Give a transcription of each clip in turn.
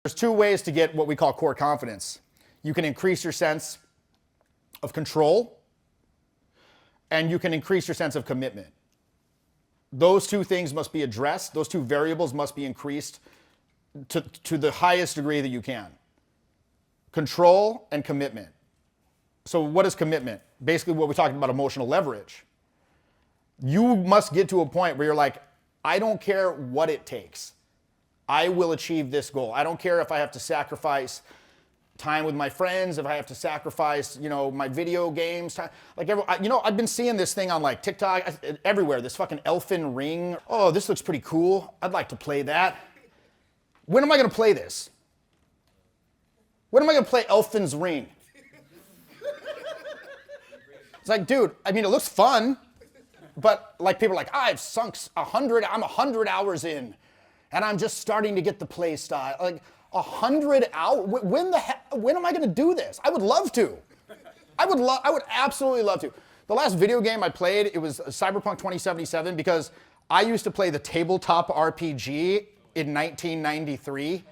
There's two ways to get what we call core confidence. You can increase your sense of control, and you can increase your sense of commitment. Those two things must be addressed. Those two variables must be increased to the highest degree that you can. Control and commitment. So what is commitment? Basically what we're talking about, emotional leverage. You must get to a point where you're like, I don't care what it takes. I will achieve this goal. I don't care if I have to sacrifice time with my friends, if I have to sacrifice, my video games time. Like, I've been seeing this thing on like TikTok, everywhere, this fucking elfin ring. Oh, this looks pretty cool. I'd like to play that. When am I gonna play this? When am I gonna play Elfin's Ring? It's like, dude, it looks fun, but like people are like, I've sunk 100 hours in, and I'm just starting to get the play style. Like, 100 hours? When am I gonna do this? I would love to. I would absolutely love to. The last video game I played, it was Cyberpunk 2077, because I used to play the tabletop RPG in 1993.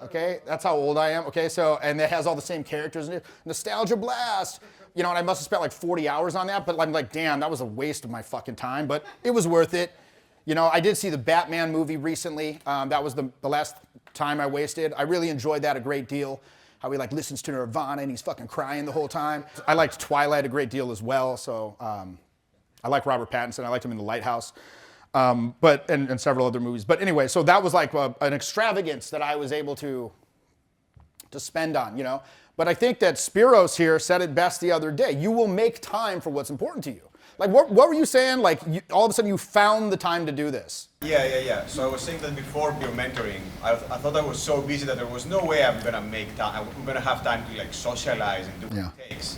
Okay, that's how old I am. Okay, so, and it has all the same characters in it. Nostalgia blast. And I must have spent like 40 hours on that, but I'm like, damn, that was a waste of my fucking time, but it was worth it. I did see the Batman movie recently. That was the last time I wasted. I really enjoyed that a great deal. How he like listens to Nirvana and he's fucking crying the whole time. I liked Twilight a great deal as well. So I like Robert Pattinson. I liked him in The Lighthouse, and several other movies. But anyway, so that was like an extravagance that I was able to spend on, But I think that Spiros here said it best the other day. You will make time for what's important to you. Like, what were you saying? Like, all of a sudden you found the time to do this. Yeah. So I was saying that before your mentoring, I thought I was so busy that there was no way I'm gonna make time. I'm gonna have time to like socialize and do what it takes.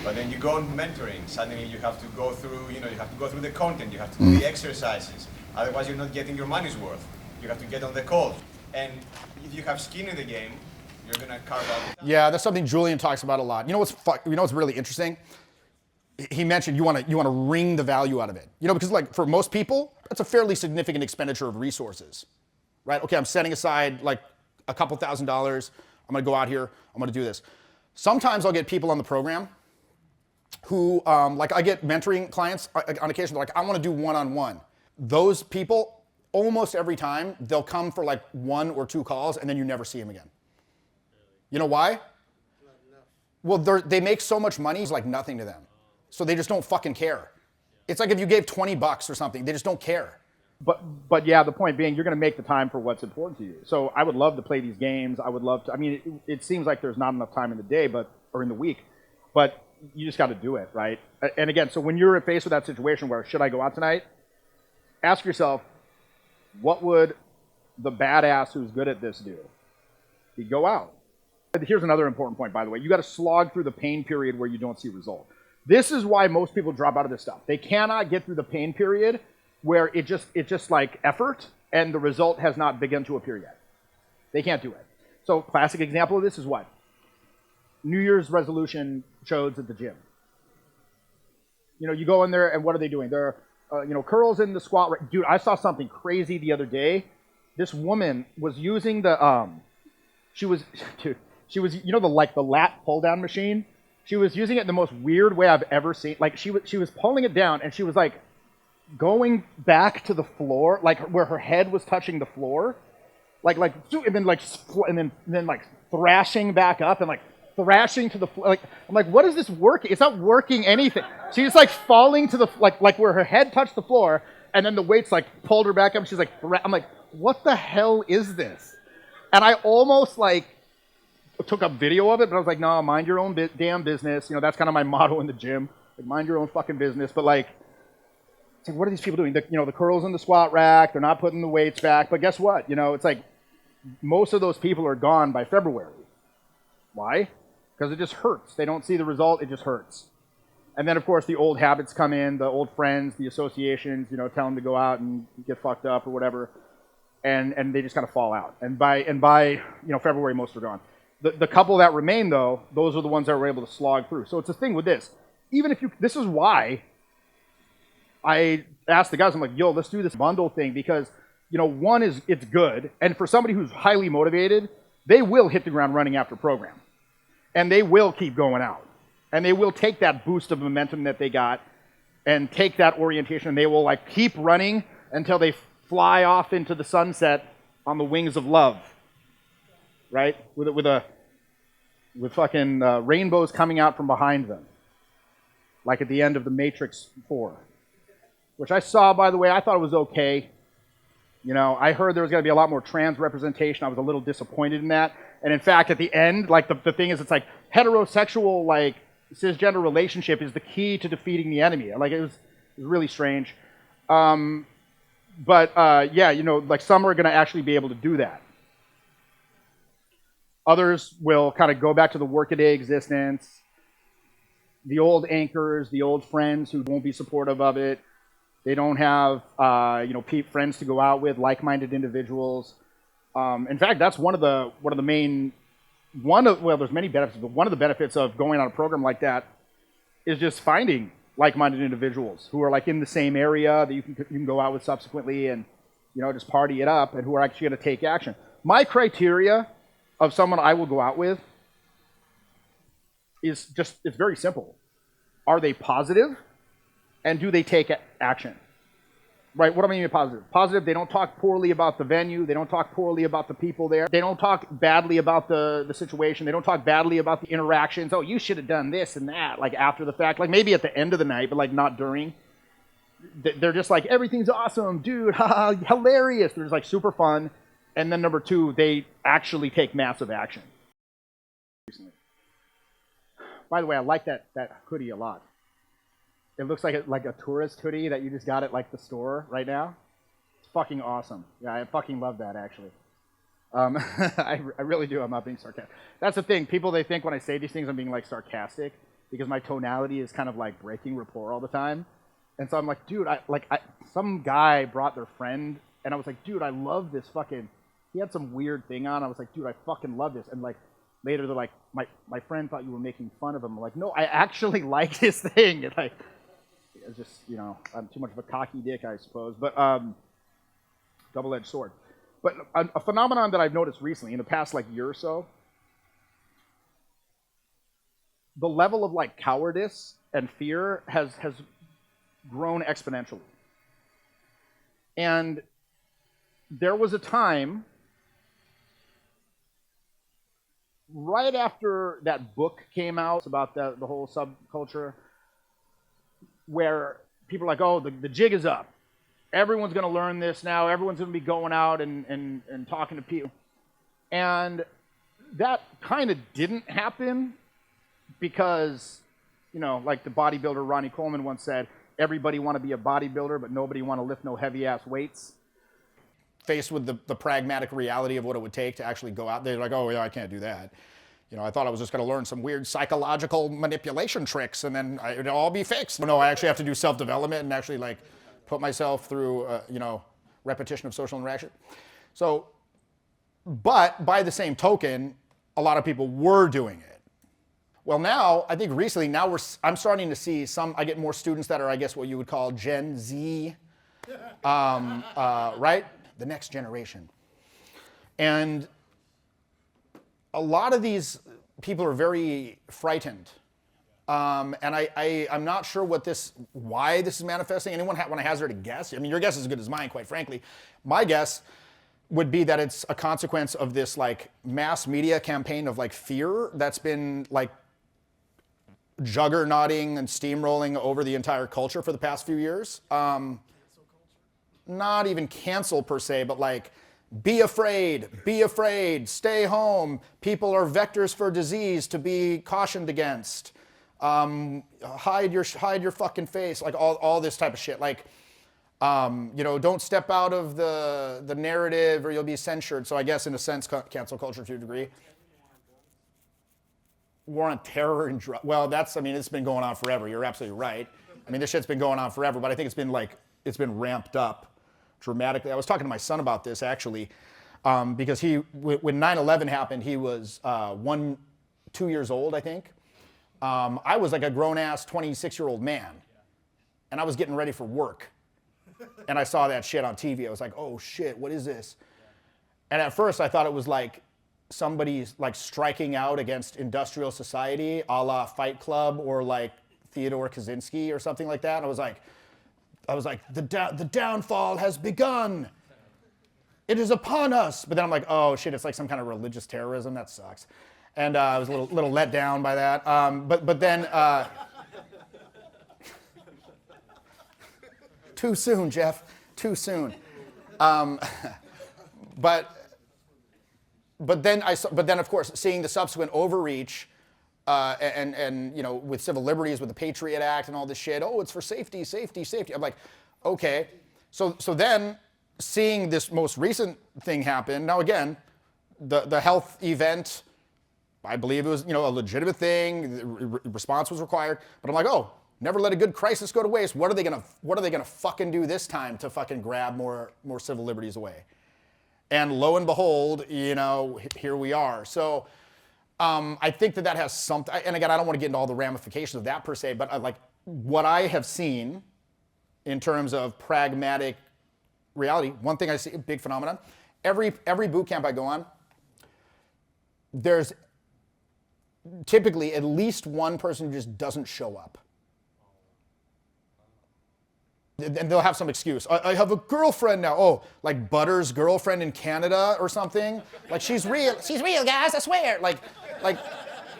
But then you go on mentoring, suddenly you have to go through, you have to go through the content, you have to do the exercises. Otherwise, you're not getting your money's worth. You have to get on the calls. And if you have skin in the game, you're gonna carve out the time. Yeah, that's something Julian talks about a lot. You know what's really interesting? He mentioned you want to wring the value out of it. Because like for most people, that's a fairly significant expenditure of resources, right? Okay, I'm setting aside like a couple $1,000s. I'm gonna go out here, I'm gonna do this. Sometimes I'll get people on the program who, like I get mentoring clients on occasion, they're like, I wanna do one-on-one. Those people, almost every time, they'll come for like 1 or 2 calls and then you never see them again. You know why? Well, they make so much money, it's like nothing to them. So they just don't fucking care. It's like if you gave $20 or something, they just don't care. But yeah, the point being, you're going to make the time for what's important to you. So I would love to play these games. I would love to. It seems like there's not enough time in the day, or in the week, but you just got to do it, right? And again, so when you're faced with that situation where should I go out tonight, ask yourself, what would the badass who's good at this do? You go out. Here's another important point, by the way. You got to slog through the pain period where you don't see result. This is why most people drop out of this stuff. They cannot get through the pain period where it's just like effort and the result has not begun to appear yet. They can't do it. So classic example of this is what? New Year's resolution shows at the gym. You go in there and what are they doing? They're curls in the squat. Dude, I saw something crazy the other day. This woman was using the she was the lat pull down machine. She was using it in the most weird way I've ever seen. Like she was pulling it down and she was like going back to the floor, like where her head was touching the floor, and then thrashing back up and like thrashing to the floor. Like I'm like, what is this working? It's not working anything. She's like falling to the like where her head touched the floor, and then the weights like pulled her back up. She's like, I'm like, what the hell is this? And I almost like took a video of it, but I was like, no, mind your own damn business. That's kind of my motto in the gym. Like, mind your own fucking business. But like, it's like, what are these people doing? The curls in the squat rack, they're not putting the weights back. But guess what? It's like most of those people are gone by February. Why? Because it just hurts. They don't see the result, it just hurts. And then of course the old habits come in, the old friends, the associations, tell them to go out and get fucked up or whatever. And they just kind of fall out. And by February, most are gone. The couple that remain, though, those are the ones that were able to slog through. So it's a thing with this. This is why I asked the guys, I'm like, yo, let's do this bundle thing because, one is, it's good. And for somebody who's highly motivated, they will hit the ground running after program. And they will keep going out. And they will take that boost of momentum that they got and take that orientation, and they will like keep running until they fly off into the sunset on the wings of love, right? With fucking rainbows coming out from behind them, like at the end of The Matrix 4, which I saw, by the way. I thought it was okay. You know, I heard there was going to be a lot more trans representation. I was a little disappointed in that. And in fact, at the end, like the thing is, it's like heterosexual, like cisgender relationship is the key to defeating the enemy. Like it was really strange. Yeah, you know, like some are going to actually be able to do that. Others will kind of go back to the workaday existence, the old anchors, the old friends who won't be supportive of it. They don't have, you know, friends to go out with, like-minded individuals. In fact, that's one of the main, well, there's many benefits, but one of the benefits of going on a program like that is just finding like-minded individuals who are like in the same area that you can go out with subsequently and, you know, just party it up, and who are actually going to take action. My criteria of someone I will go out with is just, it's very simple. Are they positive? And do they take action? Right, what do I mean by positive? Positive, they don't talk poorly about the venue, they don't talk poorly about the people there, they don't talk badly about the situation, they don't talk badly about the interactions. Oh, you should have done this and that, like after the fact, like maybe at the end of the night, but like not during. They're just like, everything's awesome, dude, haha, hilarious. They're just like super fun. And then number two, they actually take massive action. By the way, I like that hoodie a lot. It looks like a tourist hoodie that you just got at like the store right now. It's fucking awesome. Yeah, I fucking love that actually. I really do. I'm not being sarcastic. That's the thing. People, they think when I say these things I'm being like sarcastic because my tonality is kind of like breaking rapport all the time. And so I'm like, dude, some guy brought their friend, and I was like, dude, I love this fucking. He had some weird thing on. I was like, dude, I fucking love this. And like later they're like, my friend thought you were making fun of him. I'm like, no, I actually like his thing. And like, it's just, you know, I'm too much of a cocky dick, I suppose. But double-edged sword. But a phenomenon that I've noticed recently in the past like year or so, the level of like cowardice and fear has grown exponentially. And there was a time right after that book came out about the whole subculture, where people are like, oh, the jig is up. Everyone's going to learn this now. Everyone's going to be going out and talking to people. And that kind of didn't happen because, you know, like the bodybuilder Ronnie Coleman once said, everybody want to be a bodybuilder, but nobody want to lift no heavy-ass weights. Faced with the pragmatic reality of what it would take to actually go out there, like, oh, yeah, I can't do that. You know, I thought I was just going to learn some weird psychological manipulation tricks and then it'd all be fixed. No, I actually have to do self-development and actually like put myself through, you know, repetition of social interaction. So, but by the same token, a lot of people were doing it. Well, now, I think recently, I'm starting to see I get more students that are, I guess, what you would call Gen Z, right? The next generation. And a lot of these people are very frightened. And I'm not sure why this is manifesting. Anyone want to hazard a guess? I mean, your guess is as good as mine, quite frankly. My guess would be that it's a consequence of this like mass media campaign of like fear that's been like juggernauting and steamrolling over the entire culture for the past few years. Not even cancel per se, but like, be afraid, stay home. People are vectors for disease to be cautioned against. Hide your fucking face, like all this type of shit. Like, you know, don't step out of the narrative or you'll be censured. So I guess in a sense, cancel culture to a degree. War on terror and drugs. Well, it's been going on forever. You're absolutely right. I mean, this shit's been going on forever, but I think it's been ramped up dramatically. I was talking to my son about this actually, because when 9/11 happened, he was 2 years old, I think. I was like a grown-ass 26-year-old man, and I was getting ready for work, and I saw that shit on TV. I was like, oh shit, what is this? And at first I thought it was like somebody's like striking out against industrial society, a la Fight Club or like Theodore Kaczynski or something like that. I was like, the downfall has begun. It is upon us. But then I'm like, oh shit, it's like some kind of religious terrorism. That sucks. And I was a little let down by that. But then, too soon, Jeff. Too soon. But then of course, seeing the subsequent overreach, and you know, with civil liberties, with the Patriot Act and all this shit. Oh, it's for safety, safety, safety. I'm like, okay. So then, seeing this most recent thing happen. Now again, the health event, I believe it was, you know, a legitimate thing. Response was required. But I'm like, oh, never let a good crisis go to waste. What are they gonna fucking do this time to fucking grab more civil liberties away? And lo and behold, you know, here we are. So I think that has something, and again, I don't want to get into all the ramifications of that per se, but like what I have seen in terms of pragmatic reality, one thing I see, a big phenomenon, every boot camp I go on, there's typically at least one person who just doesn't show up. And they'll have some excuse. I have a girlfriend now. Oh, like Butter's girlfriend in Canada or something. Like she's real, guys, I swear. Like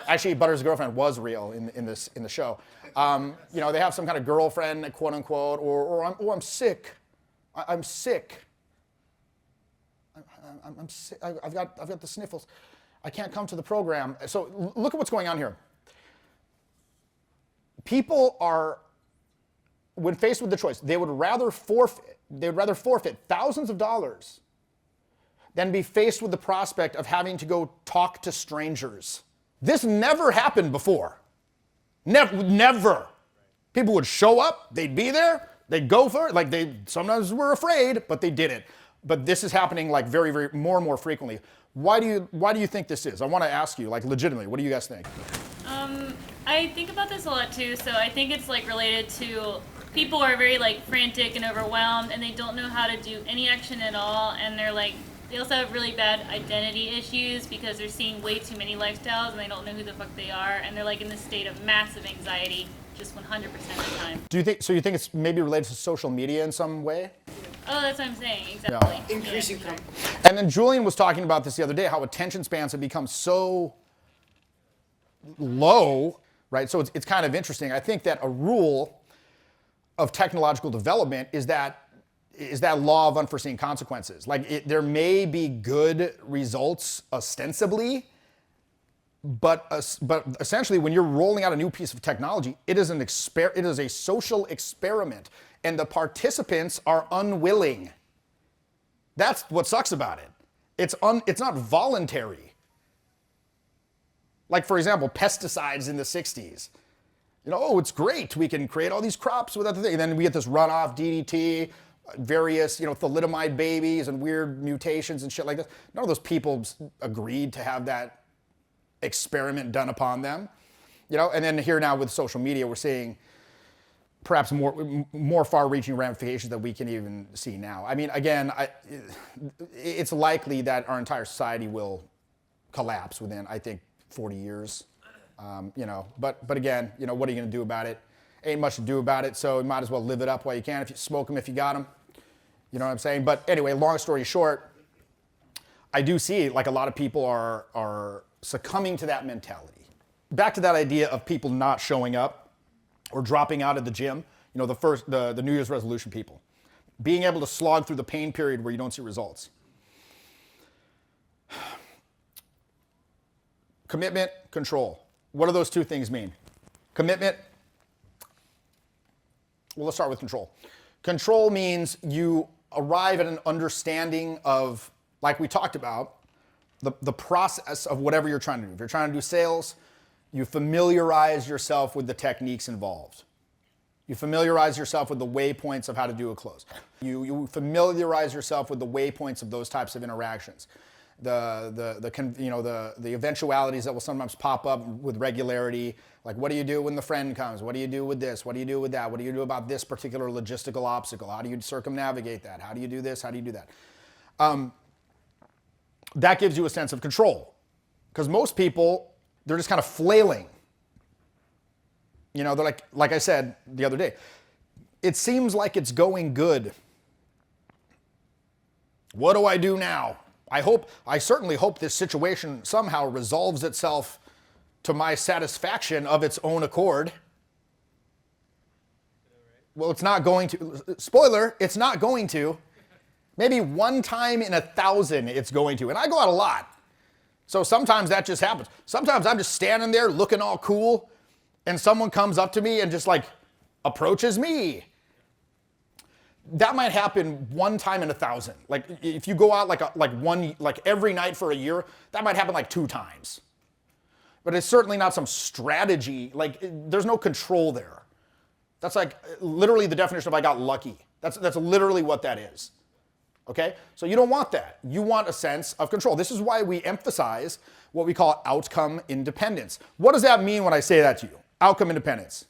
actually Butter's girlfriend was real in the show. You know, they have some kind of girlfriend, quote unquote, or I'm sick. I'm sick. I'm sick. I've got the sniffles. I can't come to the program. So look at what's going on here. People are, when faced with the choice, they would rather forfeit thousands of dollars than be faced with the prospect of having to go talk to strangers. This never happened before. Never. People would show up, they'd be there, they'd go for it. Like they sometimes were afraid, but they did it. But this is happening like very, very more and more frequently. Why do you think this is? I want to ask you, like legitimately, what do you guys think? I think about this a lot too. So I think it's like related to people are very like frantic and overwhelmed, and they don't know how to do any action at all, and they also have really bad identity issues because they're seeing way too many lifestyles and they don't know who the fuck they are, and they're like in this state of massive anxiety just 100% of the time. You think it's maybe related to social media in some way? Oh, that's what I'm saying, exactly. Yeah. Increasing Yeah. And then Julian was talking about this the other day, how attention spans have become so low, right? So it's kind of interesting. I think that a rule of technological development is that law of unforeseen consequences. Like there may be good results ostensibly, but essentially when you're rolling out a new piece of technology, it is a social experiment, and the participants are unwilling. That's what sucks about it. It's not voluntary. Like for example, pesticides in the 60s. You know, oh, it's great. We can create all these crops without the thing. And then we get this runoff DDT, various, you know, thalidomide babies and weird mutations and shit like this. None of those people agreed to have that experiment done upon them. You know, and then here now with social media, we're seeing perhaps more far-reaching ramifications that we can even see now. I mean, again, it's likely that our entire society will collapse within, I think, 40 years. You know, but again, you know, what are you going to do about it? Ain't much to do about it, so you might as well live it up while you can. If you smoke them, if you got them, you know what I'm saying? But anyway, long story short, I do see like a lot of people are succumbing to that mentality. Back to that idea of people not showing up or dropping out of the gym. You know, the New Year's resolution people, being able to slog through the pain period where you don't see results. Commitment, control. What do those two things mean? Commitment, well, let's start with control. Control means you arrive at an understanding of, like we talked about, the process of whatever you're trying to do. If you're trying to do sales, you familiarize yourself with the techniques involved. You familiarize yourself with the waypoints of how to do a close. You familiarize yourself with the waypoints of those types of interactions. The eventualities that will sometimes pop up with regularity, like what do you do when the friend comes? What do you do with this? What do you do with that? What do you do about this particular logistical obstacle? How do you circumnavigate that? How do you do this? How do you do that? That gives you a sense of control. Because most people, they're just kind of flailing. You know, they're like I said the other day, it seems like it's going good. What do I do now? I certainly hope this situation somehow resolves itself to my satisfaction of its own accord. Well, it's not going to. Spoiler, it's not going to. Maybe one time in 1,000 it's going to. And I go out a lot. So sometimes that just happens. Sometimes I'm just standing there looking all cool and someone comes up to me and just like approaches me. That might happen one time in 1,000. Like if you go out like every night for a year, that might happen like 2 times. But it's certainly not some strategy. Like there's no control there. That's like literally the definition of I got lucky. That's literally what that is. Okay? So you don't want that. You want a sense of control. This is why we emphasize what we call outcome independence. What does that mean when I say that to you? Outcome independence.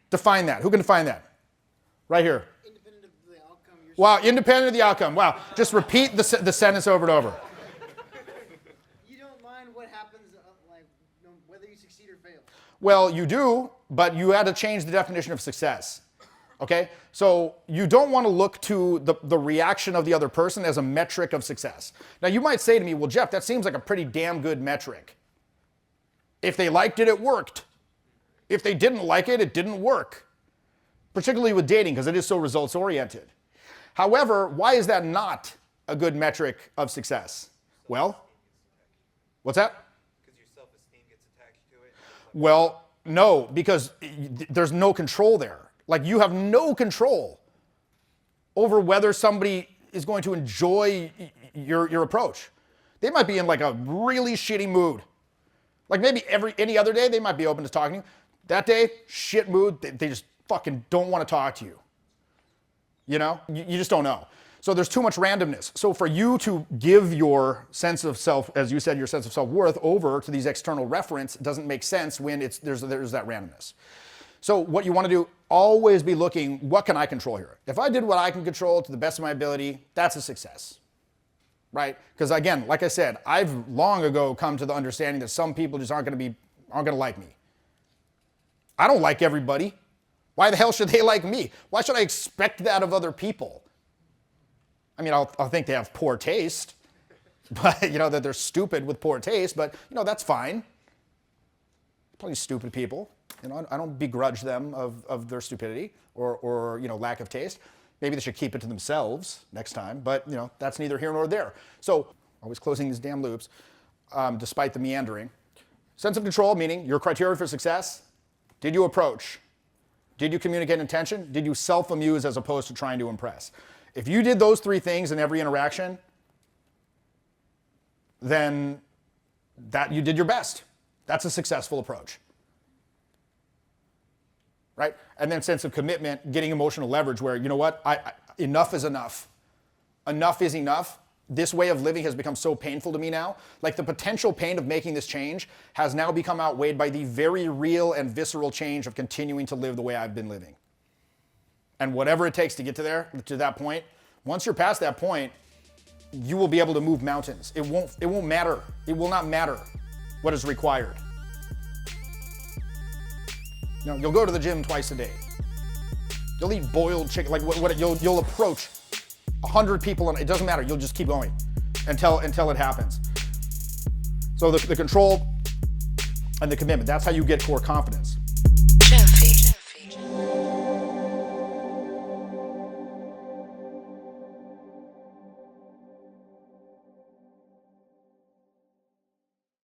Define that. Who can define that? Right here. Independent of the outcome. Wow, independent of the outcome. Wow. Just repeat the sentence over and over. You don't mind what happens, whether you succeed or fail. Well, you do, but you had to change the definition of success. Okay? So you don't want to look to the reaction of the other person as a metric of success. Now you might say to me, well, Jeff, that seems like a pretty damn good metric. If they liked it, it worked. If they didn't like it, it didn't work. Particularly with dating, because it is so results oriented. However, why is that not a good metric of success? Well, what's that? Because your self-esteem gets attached to it. Well, no, because there's no control there. Like you have no control over whether somebody is going to enjoy your approach. They might be in like a really shitty mood. Like maybe any other day they might be open to talking to you. That day, shit mood, they just fucking don't want to talk to you. You know? You just don't know. So there's too much randomness. So for you to give your sense of self, as you said, your sense of self-worth over to these external reference doesn't make sense when there's that randomness. So what you want to do, always be looking, what can I control here? If I did what I can control to the best of my ability, that's a success. Right? Because again, like I said, I've long ago come to the understanding that some people just aren't going to like me. I don't like everybody. Why the hell should they like me? Why should I expect that of other people? I mean, I'll think they have poor taste, but that they're stupid with poor taste, but that's fine. Plenty of stupid people. I don't begrudge them of their stupidity or lack of taste. Maybe they should keep it to themselves next time, but that's neither here nor there. So always closing these damn loops, despite the meandering. Sense of control, meaning your criteria for success. Did you approach? Did you communicate intention? Did you self-amuse as opposed to trying to impress? If you did those 3 things in every interaction, then that you did your best. That's a successful approach. Right? And then sense of commitment, getting emotional leverage where, enough is enough. Enough is enough. This way of living has become so painful to me now. Like the potential pain of making this change has now become outweighed by the very real and visceral change of continuing to live the way I've been living. And whatever it takes to get to that point, once you're past that point, you will be able to move mountains. It won't matter. It will not matter what is required. You'll go to the gym twice a day. You'll eat boiled chicken. Like you'll approach 100 people, and it doesn't matter. You'll just keep going until it happens. So the control and the commitment, that's how you get core confidence.